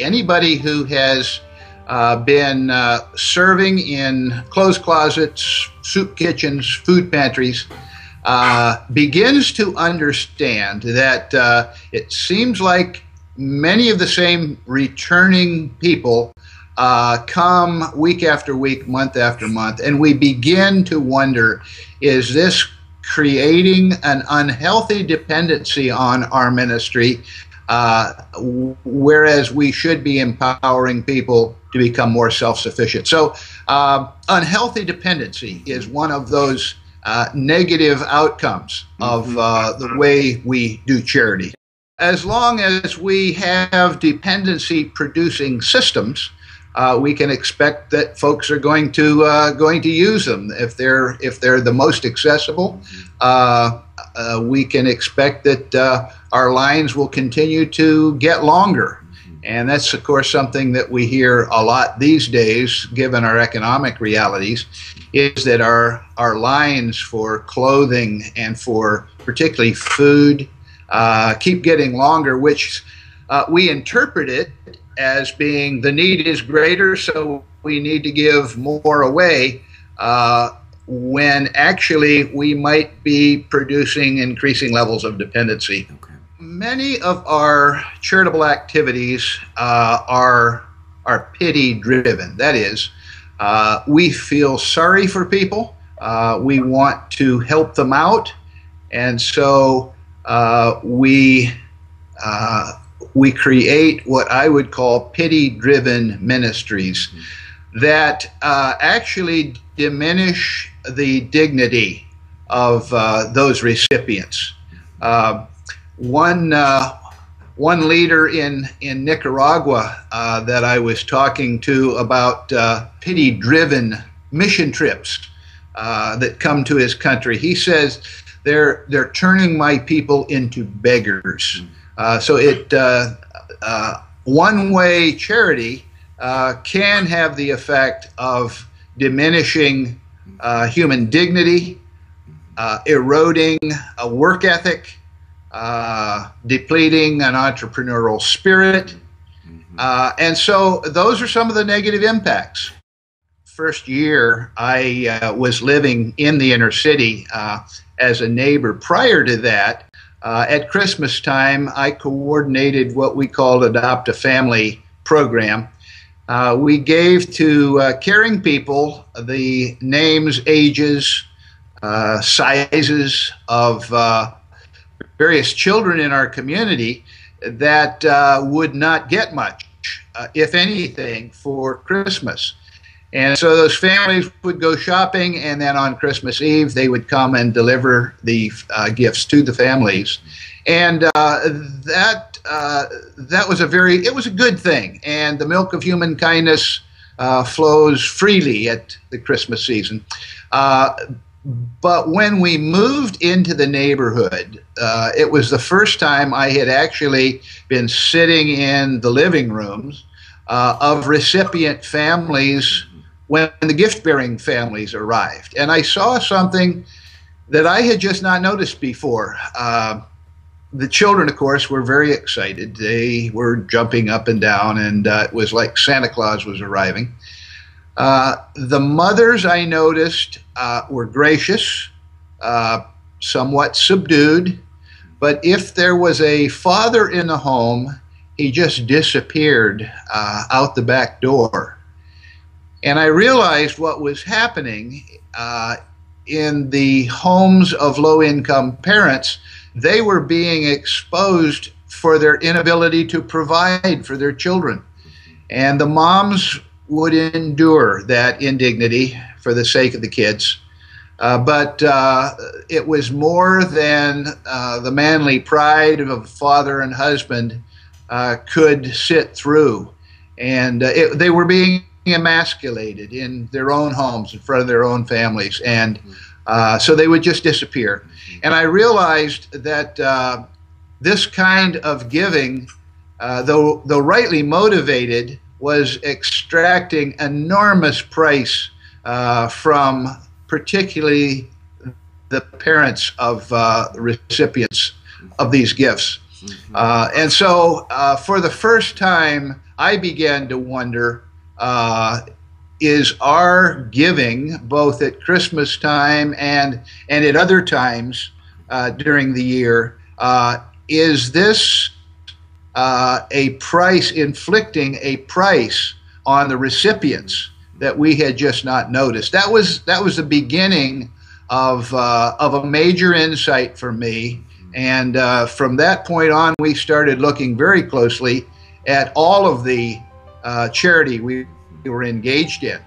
anybody who has been serving in clothes closets, soup kitchens, food pantries, begins to understand that it seems like many of the same returning people come week after week, month after month, and we begin to wonder, is this creating an unhealthy dependency on our ministry, whereas we should be empowering people to become more self-sufficient? So unhealthy dependency is one of those negative outcomes of the way we do charity. As long as we have dependency producing systems, we can expect that folks are going to use them. If they're the most accessible, we can expect that our lines will continue to get longer. And that's, of course, something that we hear a lot these days, given our economic realities, is that our lines for clothing and for particularly food keep getting longer, which we interpret it as being the need is greater, so we need to give more away, when actually we might be producing increasing levels of dependency. Okay. Many of our charitable activities are pity-driven. That is, we feel sorry for people. We want to help them out, and so we create what I would call pity-driven ministries that actually diminish the dignity of those recipients. One leader in Nicaragua that I was talking to about pity-driven mission trips that come to his country, he says they're turning my people into beggars. So one-way charity can have the effect of diminishing human dignity, eroding a work ethic, depleting an entrepreneurial spirit. And so those are some of the negative impacts. First year I was living in the inner city as a neighbor. Prior to that, at Christmas time, I coordinated what we called Adopt a Family program. We gave to caring people the names, ages, sizes of various children in our community that would not get much, if anything, for Christmas. And so those families would go shopping, and then on Christmas Eve, they would come and deliver the gifts to the families. And that was it was a good thing. And the milk of human kindness flows freely at the Christmas season. But when we moved into the neighborhood, it was the first time I had actually been sitting in the living rooms of recipient families when the gift-bearing families arrived. And I saw something that I had just not noticed before. The children, of course, were very excited. They were jumping up and down, and it was like Santa Claus was arriving. The mothers, I noticed, were gracious, somewhat subdued, but if there was a father in the home, he just disappeared out the back door. And I realized what was happening in the homes of low-income parents. They were being exposed for their inability to provide for their children. And the moms would endure that indignity for the sake of the kids. But it was more than the manly pride of father and husband could sit through. And they were being emasculated in their own homes in front of their own families. And so they would just disappear. And I realized that this kind of giving, though rightly motivated, was extracting enormous price from particularly the parents of the recipients of these gifts. And so for the first time, I began to wonder, is our giving, both at Christmas time and at other times during the year, is this a price, inflicting a price on the recipients that we had just not noticed? That was the beginning of a major insight for me. And from that point on, we started looking very closely at all of the charity we were engaged in.